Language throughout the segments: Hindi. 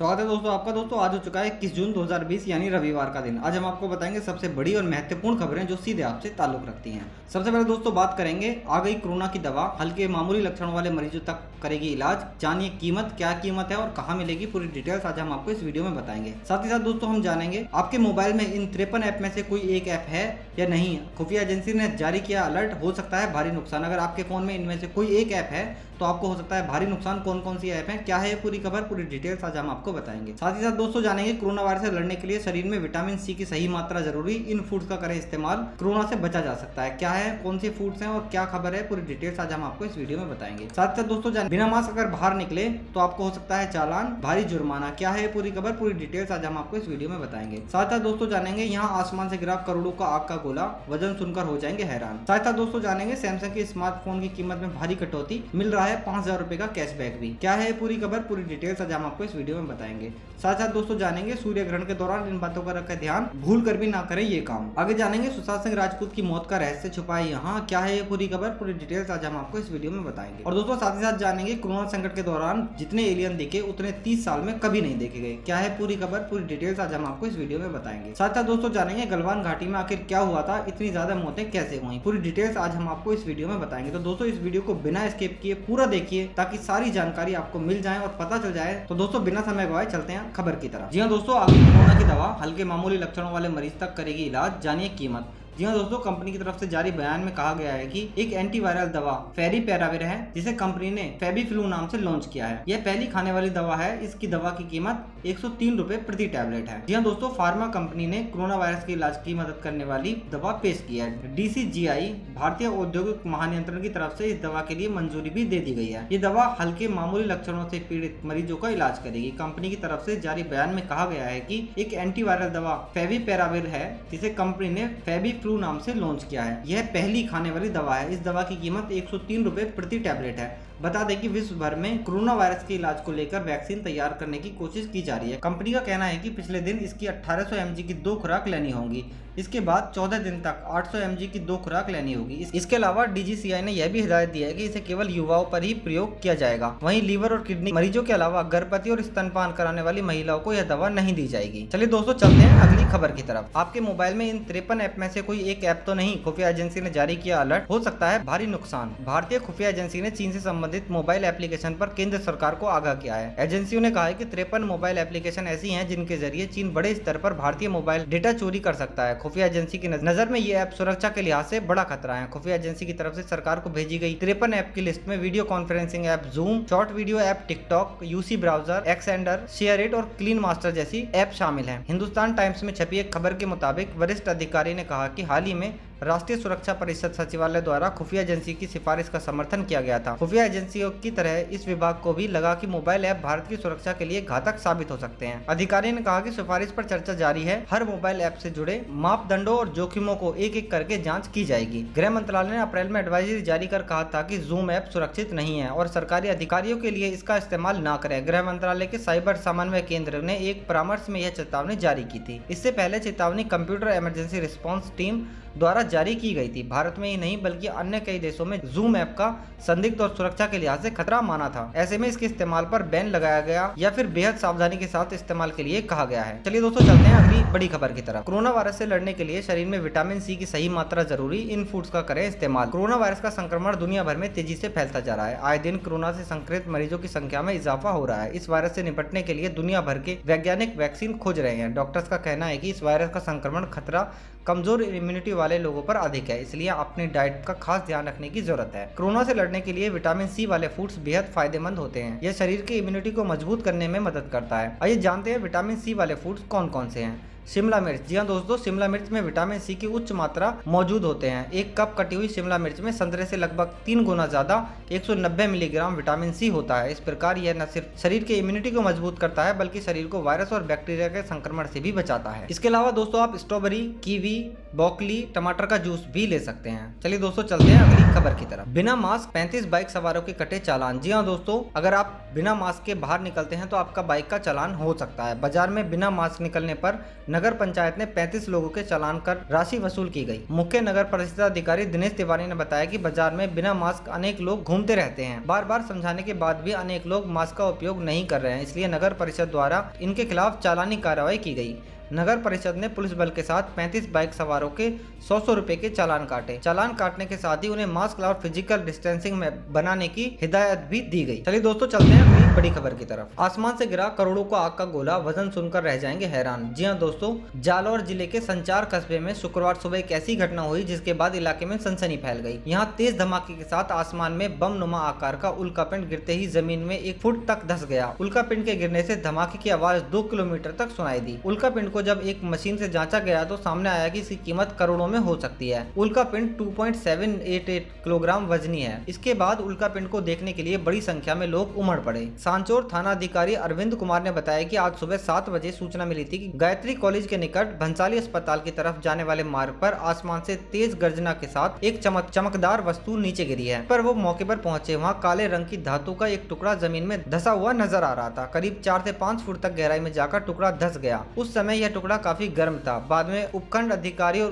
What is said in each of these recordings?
स्वागत है दोस्तों आपका। दोस्तों आज हो चुका है 21 जून 2020 यानी रविवार का दिन। आज हम आपको बताएंगे सबसे बड़ी और महत्वपूर्ण खबरें जो सीधे आपसे ताल्लुक रखती हैं। सबसे पहले दोस्तों बात करेंगे, आ गई कोरोना की दवा, हल्के मामूली लक्षणों वाले मरीजों तक करेगी इलाज। जानिए कीमत, क्या कीमत है और कहाँ मिलेगी, पूरी डिटेल्स आज हम आपको इस वीडियो में बताएंगे। साथ ही साथ दोस्तों हम जानेंगे आपके मोबाइल में इन 53 ऐप में से कोई एक ऐप है या नहीं। खुफिया एजेंसी ने जारी किया अलर्ट, हो सकता है भारी नुकसान। अगर आपके फोन में इनमें से कोई एक ऐप है तो आपको हो सकता है भारी नुकसान। कौन कौन सी ऐप है, क्या है ये पूरी खबर, पूरी डिटेल्स आज हम आपको बताएंगे। साथ ही साथ दोस्तों जानेंगे कोरोना वायरस से लड़ने के लिए शरीर में विटामिन सी की सही मात्रा जरूरी, इन फूड्स का करें इस्तेमाल, कोरोना से बचा जा सकता है। क्या है, कौन से फूड्स हैं और क्या खबर है, पूरी डिटेल्स आज हम आपको इस वीडियो में बताएंगे। साथ ही साथ दोस्तों बिना मास्क अगर बाहर निकले तो आपको हो सकता है चालान, भारी जुर्माना। क्या है पूरी खबर, पूरी डिटेल्स आज हम आपको इस वीडियो में बताएंगे। साथ ही साथ दोस्तों जानेंगे यहाँ आसमान से गिरा करोड़ों का आग का गोला, वजन सुनकर हो जाएंगे हैरान। साथ ही साथ दोस्तों जानेंगे सैमसंग के स्मार्टफोन की कीमत में भारी कटौती, मिल रहा है 5000 रुपए का कैशबैक भी। क्या है पूरी खबर, पूरी डिटेल्स आज हम आपको इस वीडियो में बताएंगे। साथ साथ दोस्तों जानेंगे सूर्य ग्रहण के दौरान इन बातों का रखें ध्यान, भूल कर भी ना करें ये काम। आगे जानेंगे सुशांत सिंह राजपूत की मौत का रहस्य छुपा है यहाँ। क्या है ये पूरी खबर, पूरी डिटेल्स आज हम आपको इस वीडियो में बताएंगे। और दोस्तों साथ ही साथ जानेंगे कोरोना संकट के दौरान जितने एलियन दिखे उतने 30 साल में कभी नहीं देखे गए। क्या है पूरी खबर, पूरी डिटेल्स आज हम आपको इस वीडियो में बताएंगे। साथ साथ दोस्तों जानेंगे गलवान घाटी में आखिर क्या हुआ था, इतनी ज्यादा मौतें कैसे हुई, पूरी डिटेल्स आज हम आपको इस वीडियो में बताएंगे। तो दोस्तों इस वीडियो को बिना स्किप किए पूरा देखिए ताकि सारी जानकारी आपको मिल जाए और पता चल जाए। तो दोस्तों बिना समय गवाए चलते हैं खबर की तरफ। जी हाँ दोस्तों, आगे कोरोना की दवा, हल्के मामूली लक्षणों वाले मरीज तक करेगी इलाज। जानिए कीमत। जी हाँ दोस्तों, कंपनी की तरफ से जारी बयान में कहा गया है कि एक एंटीवायरल दवा फेविपिराविर है जिसे कंपनी ने फेविफ्लू नाम से लॉन्च किया है। यह पहली खाने वाली दवा है। इसकी दवा की कीमत 103 रुपए प्रति टैबलेट है। जी हाँ दोस्तों, फार्मा कंपनी ने कोरोना वायरस के इलाज की मदद करने वाली दवा पेश की है। DCGI भारतीय औद्योगिक महानियंत्रण की तरफ से इस दवा के लिए मंजूरी भी दे दी गई है। ये दवा हल्के मामूली लक्षणों से पीड़ित मरीजों का इलाज करेगी। कंपनी की तरफ से जारी बयान में कहा गया है कि एक एंटीवायरल दवा फेविपिराविर है जिसे कंपनी ने फेविफ्लू नाम से लॉन्च किया है। यह पहली खाने वाली दवा है। इस दवा की कीमत 103 रुपए प्रति टैबलेट है। बता दें कि विश्व भर में कोरोना वायरस के इलाज को लेकर वैक्सीन तैयार करने की कोशिश की जा रही है। कंपनी का कहना है कि पिछले दिन इसकी 1800 mg की 2 खुराक लेनी होंगी। इसके बाद 14 दिन तक 800 mg की 2 खुराक लेनी होगी। इसके अलावा DCGI ने यह भी हिदायत दी है कि इसे केवल युवाओं पर ही प्रयोग किया जाएगा। वहीं लीवर और किडनी मरीजों के अलावा गर्भवती और स्तनपान कराने वाली महिलाओं को यह दवा नहीं दी जाएगी। चलिए दोस्तों चलते हैं अगली खबर की तरफ। आपके मोबाइल में इन 53 ऐप में से कोई एक ऐप तो नहीं। खुफिया एजेंसी ने जारी किया अलर्ट, हो सकता है भारी नुकसान। भारतीय खुफिया एजेंसी ने चीन से संबंधित मोबाइल एप्लीकेशन पर केंद्र सरकार को आगाह किया है। एजेंसियों ने कहा है कि 53 मोबाइल एप्लीकेशन ऐसी हैं जिनके जरिए चीन बड़े स्तर पर भारतीय मोबाइल डेटा चोरी कर सकता है। खुफिया एजेंसी की नजर में ये ऐप सुरक्षा के लिहाज से बड़ा खतरा है। खुफिया एजेंसी की तरफ से सरकार को भेजी गई 53 ऐप की लिस्ट में video conferencing app zoom, short video app TikTok, UC browser, ascender, SHAREit और क्लीन मास्टर जैसी ऐप शामिल हैं। हिंदुस्तान टाइम्स में छपी एक खबर के मुताबिक वरिष्ठ अधिकारी ने कहा कि हाल ही में राष्ट्रीय सुरक्षा परिषद सचिवालय द्वारा खुफिया एजेंसी की सिफारिश का समर्थन किया गया था। खुफिया एजेंसियों की तरह इस विभाग को भी लगा कि मोबाइल ऐप भारत की सुरक्षा के लिए घातक साबित हो सकते हैं। अधिकारी ने कहा कि सिफारिश पर चर्चा जारी है। हर मोबाइल ऐप से जुड़े मापदंडों और जोखिमों को एक एक करके जांच की जाएगी। गृह मंत्रालय ने अप्रैल में एडवाइजरी जारी कर कहा था कि जूम ऐप सुरक्षित नहीं है और सरकारी अधिकारियों के लिए इसका इस्तेमाल न करें। गृह मंत्रालय के साइबर समन्वय केंद्र ने एक परामर्श में यह चेतावनी जारी की थी। इससे पहले चेतावनी कंप्यूटर इमरजेंसी रिस्पांस टीम द्वारा जारी की गई थी। भारत में ही नहीं बल्कि अन्य कई देशों में जूम ऐप का संदिग्ध और सुरक्षा के लिहाज से खतरा माना था। ऐसे में इसके इस्तेमाल पर बैन लगाया गया या फिर बेहद सावधानी के साथ इस्तेमाल के लिए कहा गया है। चलिए दोस्तों चलते हैं अगली बड़ी खबर की तरफ। कोरोना वायरस से लड़ने के लिए शरीर में विटामिन सी की सही मात्रा जरूरी, इन फूड्स का करें इस्तेमाल। कोरोना वायरस का संक्रमण दुनिया भर में तेजी से फैलता जा रहा है। आए दिन कोरोना से संक्रमित मरीजों की संख्या में इजाफा हो रहा है। इस वायरस से निपटने के लिए दुनिया भर के वैज्ञानिक वैक्सीन खोज रहे हैं। डॉक्टर्स का कहना है कि इस वायरस का संक्रमण खतरा कमजोर इम्यूनिटी वाले लोगों पर अधिक है, इसलिए अपनी डाइट का खास ध्यान रखने की जरूरत है। कोरोना से लड़ने के लिए विटामिन सी वाले फूड्स बेहद फायदेमंद होते हैं। यह शरीर की इम्यूनिटी को मजबूत करने में मदद करता है। आइए जानते हैं विटामिन सी वाले फूड्स कौन कौन से हैं। शिमला मिर्च। जी हाँ दोस्तों, शिमला मिर्च में विटामिन सी की उच्च मात्रा मौजूद होते हैं। एक कप कटी हुई शिमला मिर्च में संतरे से लगभग 3 गुना ज्यादा 190 मिलीग्राम विटामिन सी होता है। इस प्रकार यह न सिर्फ शरीर की इम्यूनिटी को मजबूत करता है बल्कि शरीर को वायरस और बैक्टीरिया के संक्रमण से भी बचाता है। इसके अलावा दोस्तों आप स्ट्रॉबेरी, कीवी, ब्रोकली, टमाटर का जूस भी ले सकते हैं। चलिए दोस्तों चलते हैं अगली खबर की तरफ। बिना मास्क 35 बाइक सवारों के कटे चालान। जी हाँ दोस्तों, अगर आप बिना मास्क के बाहर निकलते हैं तो आपका बाइक का चालान हो सकता है। बाजार में बिना मास्क निकलने पर नगर पंचायत ने 35 लोगों के चालान कर राशि वसूल की गई। मुख्य नगर परिषद अधिकारी दिनेश तिवारी ने बताया कि बाजार में बिना मास्क अनेक लोग घूमते रहते हैं। बार बार समझाने के बाद भी अनेक लोग मास्क का उपयोग नहीं कर रहे हैं, इसलिए नगर परिषद द्वारा इनके खिलाफ चालानी कार्रवाई की गई। नगर परिषद ने पुलिस बल के साथ 35 बाइक सवारों के 100 रुपए के चालान काटे। चालान काटने के साथ ही उन्हें मास्क और फिजिकल डिस्टेंसिंग में बनाने की हिदायत भी दी गई। चलिए दोस्तों, चलते हैं अपनी बड़ी खबर की तरफ। आसमान से गिरा करोड़ों का आग का गोला, वजन सुनकर रह जाएंगे हैरान। जी हां दोस्तों, जालौर जिले के संचार कस्बे में शुक्रवार सुबह एक ऐसी घटना हुई जिसके बाद इलाके में सनसनी फैल गई। यहाँ तेज धमाके के साथ आसमान में बम नुमा आकार का उल्कापिंड गिरते ही जमीन में 1 फुट तक धंस गया। उल्कापिंड के गिरने से धमाके की आवाज 2 किलोमीटर तक सुनाई दी। उल्कापिंड को जब एक मशीन से जांचा गया तो सामने आया कि इसकी कीमत करोड़ों में हो सकती है। उल्कापिंड 2.788 किलोग्राम वजनी है। इसके बाद उल्कापिंड को देखने के लिए बड़ी संख्या में लोग उमड़ पड़े। सांचौर थाना अधिकारी अरविंद कुमार ने बताया कि आज सुबह 7 बजे सूचना मिली थी कि गायत्री कॉलेज के निकट भंसाली अस्पताल की तरफ जाने वाले मार्ग पर आसमान से तेज गर्जना के साथ एक चमकदार वस्तु नीचे गिरी है। पर वो मौके पर पहुंचे, वहाँ काले रंग की धातु का एक टुकड़ा जमीन में धंसा हुआ नजर आ रहा था। करीब 4 से 5 फुट तक गहराई में जाकर टुकड़ा धंस गया। उस समय यह टुकड़ा काफी गर्म था। बाद में उपखंड अधिकारी और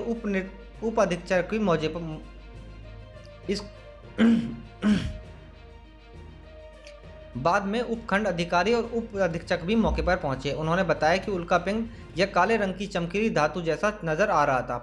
उप अधीक्षक की मौके पर इस बाद में उपखंड अधिकारी और उप अधीक्षक भी मौके पर पहुंचे। उन्होंने बताया कि उल्कापिंड यह काले रंग की चमकीली धातु जैसा नजर आ रहा था।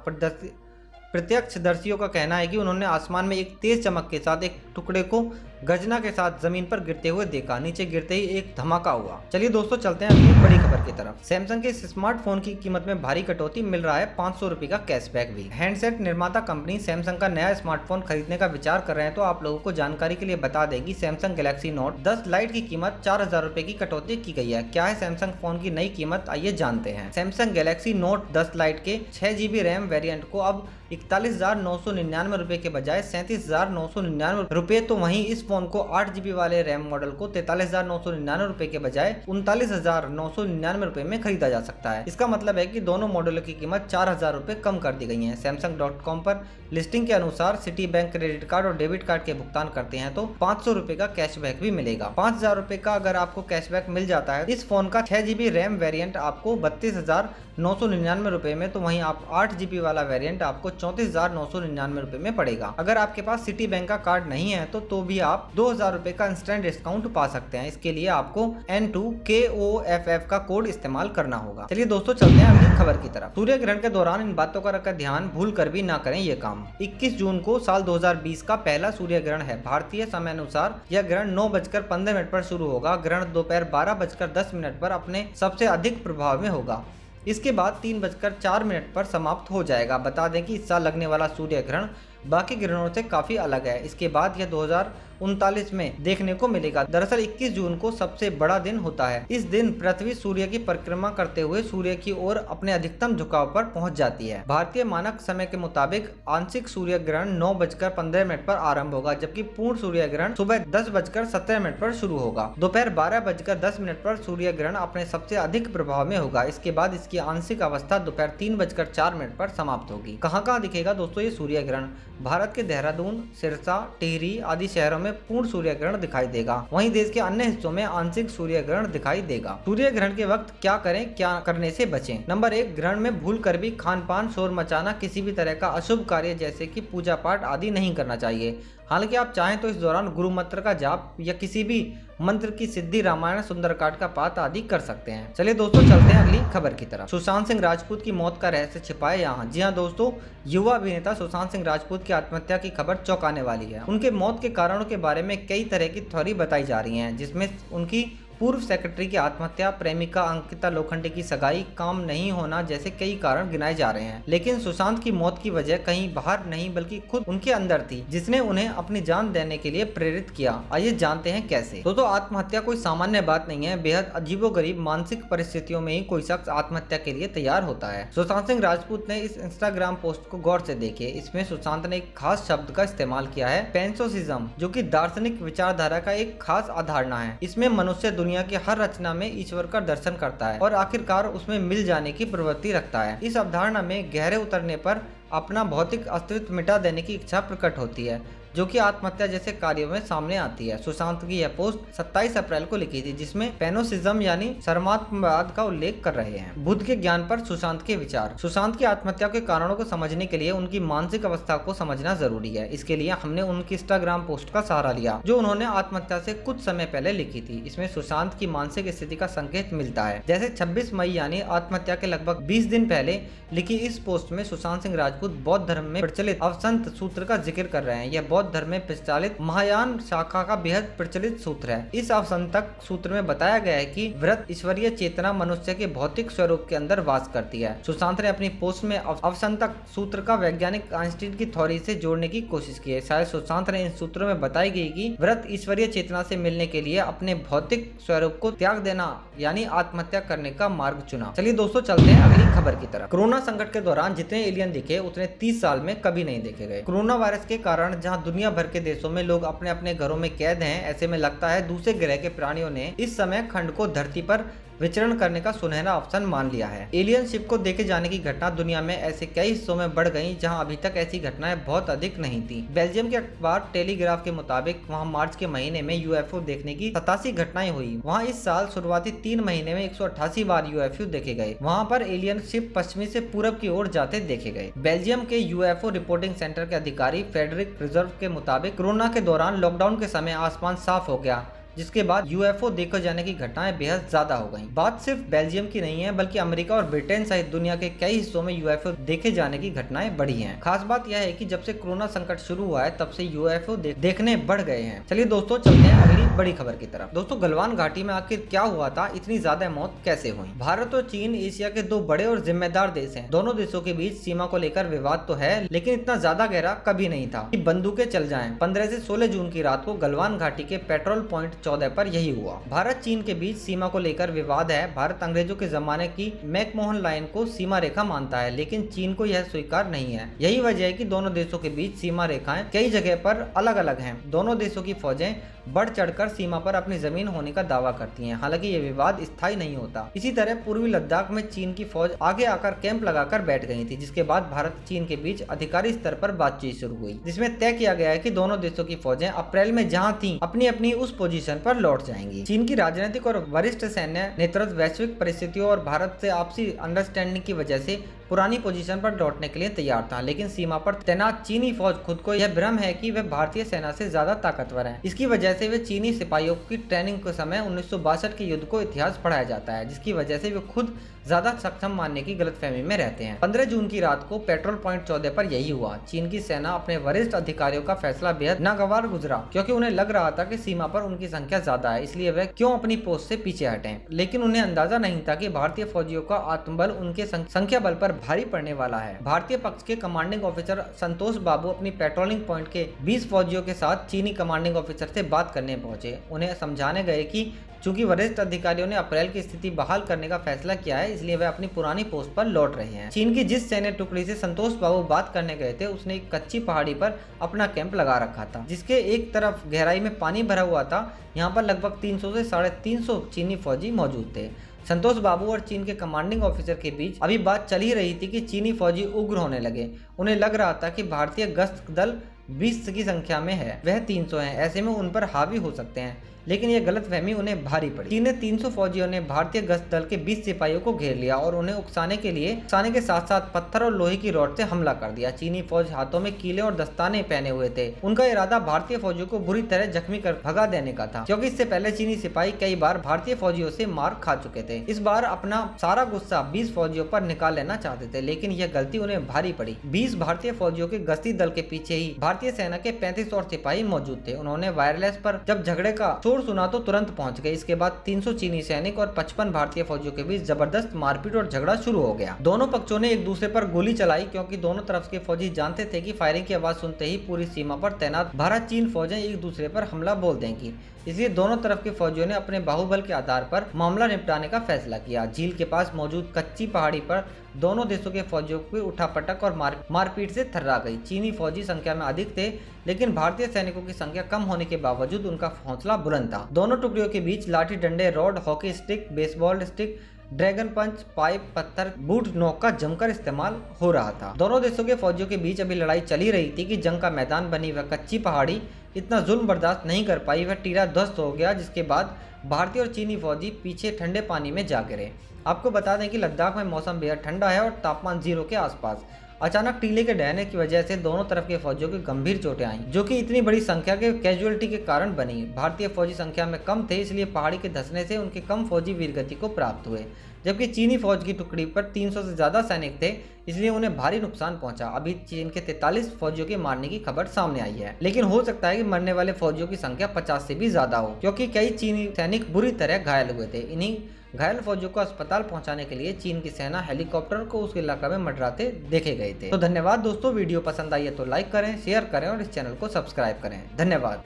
प्रत्यक्षदर्शियों का कहना है कि उन्होंने आसमान में एक तेज चमक के साथ एक टुकड़े को गर्जना के साथ जमीन पर गिरते हुए देखा। नीचे गिरते ही एक धमाका हुआ। चलिए दोस्तों, चलते हैं अपनी बड़ी खबर की तरफ। सैमसंग के स्मार्टफोन की कीमत में भारी कटौती, मिल रहा है 500 रुपए का कैशबैक भी। हैंडसेट निर्माता कंपनी सैमसंग का नया स्मार्टफोन खरीदने का विचार कर रहे हैं तो आप लोगों को जानकारी के लिए बता देगी सैमसंग गैलेक्सी नोट 10 लाइट की कीमत 4000 रुपए की कटौती की गई है। क्या है सैमसंग फोन की नई कीमत, आइए जानते हैं। सैमसंग गैलेक्सी नोट 10 लाइट के 6GB रैम वेरिएंट को अब 41,999 रुपए के बजाय 37,999 रुपए, तो वहीं इस फोन को 8GB वाले रैम मॉडल को 43,999 रुपए के बजाय 39,999 रुपए में खरीदा जा सकता है। इसका मतलब है कि दोनों मॉडलों की कीमत 4000 रुपए कम कर दी गई है। Samsung.com पर लिस्टिंग के अनुसार सिटी बैंक क्रेडिट कार्ड और डेबिट कार्ड के भुगतान करते हैं तो 500 रुपए का कैशबैक भी मिलेगा। 5000 रुपए का अगर आपको कैशबैक मिल जाता है इस फोन का 6GB रैम वेरिएंट आपको 32,999 रुपए में, तो वहीं आप 8GB वाला वेरिएंट आपको 34,999 रुपए में पड़ेगा। अगर आपके पास सिटी बैंक का कार्ड नहीं है तो भी आप 2000 रुपए का इंस्टेंट डिस्काउंट पा सकते हैं। इसके लिए आपको N2KOFF का कोड इस्तेमाल करना होगा। चलिए दोस्तों, चलते हैं अगली खबर की तरफ। सूर्य ग्रहण के दौरान इन बातों का रखकर ध्यान, भूल कर भी ना करें ये काम। 21 जून को साल 2020 का पहला सूर्य ग्रहण है। भारतीय समय अनुसार यह ग्रहण 9:15 पर शुरू होगा। ग्रहण दोपहर 12:10 पर अपने सबसे अधिक प्रभाव में होगा। इसके बाद 3:04 पर समाप्त हो जाएगा। बता दें कि इस साल लगने वाला सूर्य ग्रहण बाकी ग्रहणों से काफी अलग है। इसके बाद यह 2039 में देखने को मिलेगा। दरअसल 21 जून को सबसे बड़ा दिन होता है। इस दिन पृथ्वी सूर्य की परिक्रमा करते हुए सूर्य की ओर अपने अधिकतम झुकाव पर पहुंच जाती है। भारतीय मानक समय के मुताबिक आंशिक सूर्य ग्रहण 9:15 पर आरंभ होगा, जबकि पूर्ण सूर्य ग्रहण सुबह 10:17 पर शुरू होगा। दोपहर 12:10 पर सूर्य ग्रहण अपने सबसे अधिक प्रभाव में होगा। इसके बाद इसकी आंशिक अवस्था दोपहर 3:04 पर समाप्त होगी। कहाँ दिखेगा दोस्तों ये सूर्य ग्रहण? भारत के देहरादून, सिरसा, टिहरी आदि शहरों में पूर्ण सूर्य ग्रहण दिखाई देगा। वहीं देश के अन्य हिस्सों में आंशिक सूर्य ग्रहण दिखाई देगा। सूर्य ग्रहण के वक्त क्या करें, क्या करने से बचें? नंबर 1, ग्रहण में भूल कर भी खान पान, शोर मचाना, किसी भी तरह का अशुभ कार्य जैसे कि पूजा पाठ आदि नहीं करना चाहिए। हालांकि आप चाहें तो इस दौरान गुरु मंत्र का जाप या किसी भी मंत्र की सिद्धि, रामायण, सुंदरकांड का पाठ आदि कर सकते हैं। चलिए दोस्तों, चलते हैं अगली खबर की तरफ। सुशांत सिंह राजपूत की मौत का रहस्य छिपाए यहाँ। जी हाँ दोस्तों, युवा अभिनेता सुशांत सिंह राजपूत की आत्महत्या की खबर चौंकाने वाली है। उनके मौत के कारणों के बारे में कई तरह की थ्योरी बताई जा रही है, जिसमें उनकी पूर्व सेक्रेटरी की आत्महत्या, प्रेमिका अंकिता लोखंडे की सगाई, काम नहीं होना जैसे कई कारण गिनाए जा रहे हैं। लेकिन सुशांत की मौत की वजह कहीं बाहर नहीं बल्कि खुद उनके अंदर थी, जिसने उन्हें अपनी जान देने के लिए प्रेरित किया। आइए जानते हैं कैसे। दोस्तों, आत्महत्या कोई सामान्य बात नहीं है। बेहद अजीबोगरीब मानसिक परिस्थितियों में ही कोई शख्स आत्महत्या के लिए तैयार होता है। सुशांत सिंह राजपूत ने इस इंस्टाग्राम पोस्ट को गौर से देखे। इसमें सुशांत ने एक खास शब्द का इस्तेमाल किया है, पेंसोसिज्म, जो कि दार्शनिक विचारधारा का एक खास अवधारणा है। इसमें मनुष्य दुनिया की हर रचना में ईश्वर का दर्शन करता है और आखिरकार उसमें मिल जाने की प्रवृत्ति रखता है। इस अवधारणा में गहरे उतरने पर अपना भौतिक अस्तित्व मिटा देने की इच्छा प्रकट होती है, जो कि आत्महत्या जैसे कार्यों में सामने आती है। सुशांत की यह पोस्ट 27 अप्रैल को लिखी थी, जिसमें पेनोसिज्म यानी सर्वमात्मवाद का उल्लेख कर रहे हैं। बुद्ध के ज्ञान पर सुशांत के विचार। सुशांत की आत्महत्या के कारणों को समझने के लिए उनकी मानसिक अवस्था को समझना जरूरी है। इसके लिए हमने उनकी इंस्टाग्राम पोस्ट का सहारा लिया, जो उन्होंने आत्महत्या से कुछ समय पहले लिखी थी। इसमें सुशांत की मानसिक स्थिति का संकेत मिलता है। जैसे 26 मई यानी आत्महत्या के लगभग 20 दिन पहले लिखी इस पोस्ट में सुशांत सिंह राजपूत बौद्ध धर्म में प्रचलित अवसंत सूत्र का जिक्र कर रहे हैं। यह बौद्ध धर्म में प्रचलित महायान शाखा का बेहद प्रचलित सूत्र है। इस अवसंतक सूत्र में बताया गया है कि व्रत ईश्वरीय चेतना मनुष्य के भौतिक स्वरूप के अंदर वास करती है। सुशांत ने अपनी पोस्ट में अवसंतक सूत्र का वैज्ञानिक आइंस्टीन की थ्योरी से जोड़ने की कोशिश की है। शायद सुशांत ने इन सूत्रों में बताई गई कि व्रत ईश्वरीय चेतना से मिलने के लिए अपने भौतिक स्वरूप को त्याग देना यानी आत्महत्या करने का मार्ग चुना। चलिए दोस्तों, चलते हैं अगली खबर की तरफ। कोरोना संकट के दौरान जितने एलियन दिखे उतने 30 साल में कभी नहीं देखे गए। कोरोना वायरस के कारण जहां दुनिया भर के देशों में लोग अपने अपने घरों में कैद हैं, ऐसे में लगता है दूसरे ग्रह के प्राणियों ने इस समय खंड को धरती पर विचरण करने का सुनहरा अवसर मान लिया है। एलियन शिप को देखे जाने की घटना दुनिया में ऐसे कई हिस्सों में बढ़ गई जहां अभी तक ऐसी घटनाएं बहुत अधिक नहीं थी। बेल्जियम के अखबार टेलीग्राफ के मुताबिक वहां मार्च के महीने में यूएफओ देखने की 87 घटनाएं हुई। वहां इस साल शुरुआती 3 महीने में 188 बार यूएफओ देखे गए। वहां पर एलियन शिप पश्चिमी से पूरब की ओर जाते देखे गए। बेल्जियम के यूएफओ रिपोर्टिंग सेंटर के अधिकारी फेडरिक प्रिजर्व के मुताबिक कोरोना के दौरान लॉकडाउन के समय आसमान साफ हो गया, जिसके बाद यूएफओ देखे जाने की घटनाएं बेहद ज्यादा हो गईं। बात सिर्फ बेल्जियम की नहीं है, बल्कि अमेरिका और ब्रिटेन सहित दुनिया के कई हिस्सों में यूएफओ देखे जाने की घटनाएं बढ़ी हैं। खास बात यह है कि जब से कोरोना संकट शुरू हुआ है तब से यूएफओ देखने बढ़ गए हैं। चलिए दोस्तों, चलते हैं अगली बड़ी खबर की तरफ। दोस्तों, गलवान घाटी में आखिर क्या हुआ था, इतनी ज्यादा मौत कैसे हुई? भारत और चीन एशिया के 2 बड़े और जिम्मेदार देश हैं। दोनों देशों के बीच सीमा को लेकर विवाद तो है, लेकिन इतना ज्यादा गहरा कभी नहीं था कि बंदूकें चल जाएं। 15 से 16 जून की रात को गलवान घाटी के पेट्रोल पॉइंट 14 पर यही हुआ। भारत चीन के बीच सीमा को लेकर विवाद है। भारत अंग्रेजों के जमाने की मैकमोहन लाइन को सीमा रेखा मानता है, लेकिन चीन को यह स्वीकार नहीं है। यही वजह है कि दोनों देशों के बीच सीमा रेखाएं कई जगह पर अलग अलग हैं। दोनों देशों की फौजें बढ़ चढ़कर सीमा पर अपनी जमीन होने का दावा करती हैं। हालांकि ये विवाद स्थायी नहीं होता। इसी तरह पूर्वी लद्दाख में चीन की फौज आगे आकर कैंप लगाकर बैठ गई थी, जिसके बाद भारत चीन के बीच अधिकारी स्तर पर बातचीत शुरू हुई, जिसमें तय किया गया है कि दोनों देशों की फौजें अप्रैल में जहां थीं अपनी अपनी उस पोजीशन पर लौट जाएंगी। चीन की राजनीतिक और वरिष्ठ सैन्य नेतृत्व वैश्विक परिस्थितियों और भारत से आपसी अंडरस्टैंडिंग की वजह से पुरानी पोजीशन पर लौटने के लिए तैयार था, लेकिन सीमा पर तैनात चीनी फौज खुद को यह भ्रम है कि वे भारतीय सेना से ज्यादा ताकतवर हैं। इसकी वजह से वे चीनी सिपाहियों की ट्रेनिंग के समय 1962 के युद्ध को इतिहास पढ़ाया जाता है, जिसकी वजह से वे खुद ज्यादा सक्षम मानने की गलतफहमी में रहते हैं। 15 जून की रात को पेट्रोल पॉइंट 14 पर यही हुआ। चीन की सेना अपने वरिष्ठ अधिकारियों का फैसला बेहद नागवार गुजरा, क्योंकि उन्हें लग रहा था कि सीमा पर उनकी संख्या ज्यादा है, इसलिए वे क्यों अपनी पोस्ट से पीछे हटें। लेकिन उन्हें अंदाजा नहीं था कि भारतीय फौजियों का आत्मबल उनके संख्या बल पर भारी पड़ने वाला है। भारतीय पक्ष के कमांडिंग ऑफिसर संतोष बाबू अपनी पेट्रोलिंग पॉइंट के 20 फौजियों के साथ चीनी कमांडिंग ऑफिसर से बात करने पहुंचे। उन्हें समझाने गए कि चूंकि वरिष्ठ अधिकारियों ने अप्रैल की स्थिति बहाल करने का फैसला किया है, इसलिए वे अपनी पुरानी पोस्ट पर लौट रहे हैं। चीन की जिस सैन्य टुकड़ी से संतोष बाबू बात करने गए थे, उसने एक कच्ची पहाड़ी पर अपना कैंप लगा रखा था, जिसके एक तरफ गहराई में पानी भरा हुआ था। यहाँ पर लगभग 300 से 350 चीनी फौजी मौजूद थे। संतोष बाबू और चीन के कमांडिंग ऑफिसर के बीच अभी बात चल ही रही थी कि चीनी फौजी उग्र होने लगे। उन्हें लग रहा था कि भारतीय गश्त दल 20 की संख्या में है, वह 300 हैं, ऐसे में उन पर हावी हो सकते हैं। लेकिन यह गलतफहमी उन्हें भारी पड़ी। चीन ने 300 फौजियों ने भारतीय गश्त दल के 20 सिपाहियों को घेर लिया और उन्हें उकसाने के साथ साथ पत्थर और लोहे की रॉड से हमला कर दिया। चीनी फौज हाथों में कीले और दस्ताने पहने हुए थे। उनका इरादा भारतीय फौजियों को बुरी तरह जख्मी कर भगा देने का था, क्योंकि इससे पहले चीनी सिपाही कई बार भारतीय फौजियों से मार खा चुके थे। इस बार अपना सारा गुस्सा 20 फौजियों पर निकाल लेना चाहते थे, लेकिन यह गलती उन्हें भारी पड़ी। 20 भारतीय फौजियों के गश्ती दल के पीछे ही भारतीय सेना के 35 और सिपाही मौजूद थे। उन्होंने वायरलेस पर जब झगड़े का शोर सुना तो तुरंत पहुंच गए। इसके बाद 300 चीनी सैनिक और 55 भारतीय फौजियों के बीच जबरदस्त मारपीट और झगड़ा शुरू हो गया। दोनों पक्षों ने एक दूसरे पर गोली चलाई, क्योंकि दोनों तरफ के फौजी जानते थे कि फायरिंग की आवाज सुनते ही पूरी सीमा पर तैनात भारत चीन फौजें एक दूसरे पर हमला बोल देंगी। इसलिए दोनों तरफ के फौजियों ने अपने बाहुबल के आधार पर मामला निपटाने का फैसला किया। झील के पास मौजूद कच्ची पहाड़ी पर दोनों देशों के फौजियों की उठापटक और मारपीट से थर्रा गई। चीनी फौजी संख्या में अधिक थे, लेकिन भारतीय सैनिकों की संख्या कम होने के बावजूद उनका हौसला बुलंद था। दोनों टुकड़ियों के बीच लाठी डंडे, rod, hockey stick, baseball stick, dragon punch, pipe, पत्थर, बूट नोक का जमकर इस्तेमाल हो रहा था। दोनों देशों के फौजियों के बीच अभी लड़ाई चली रही थी कि जंग का मैदान बनी वह कच्ची पहाड़ी इतना जुल्म बर्दाश्त नहीं कर पाई, वह टीला ध्वस्त हो गया, जिसके बाद भारतीय और चीनी फौजी पीछे ठंडे पानी में जा गिरे। आपको बता दें कि लद्दाख में मौसम बेहद ठंडा है और तापमान 0 के आसपास। अचानक टीले के ढहने की वजह से दोनों तरफ के फौजियों की गंभीर चोटें आईं, जो कि इतनी बड़ी संख्या के कैजुअलिटी के कारण बनी। भारतीय फौजी संख्या में कम थे, इसलिए पहाड़ी के धंसने से उनके कम फौजी वीरगति को प्राप्त हुए, जबकि चीनी फौज की टुकड़ी पर 300 से ज्यादा सैनिक थे, इसलिए उन्हें भारी नुकसान पहुंचा। अभी चीन के 43 फौजियों के मारने की खबर सामने आई है, लेकिन हो सकता है कि मरने वाले फौजियों की संख्या 50 से भी ज्यादा हो, क्योंकि कई चीनी सैनिक बुरी तरह घायल हुए थे। इन्हीं घायल फौजियों को अस्पताल पहुंचाने के लिए चीन की सेना हेलीकॉप्टर को उस इलाके में मंडराते देखे गए थे। तो धन्यवाद दोस्तों, वीडियो पसंद आई है तो लाइक करें, शेयर करें और इस चैनल को सब्सक्राइब करें। धन्यवाद।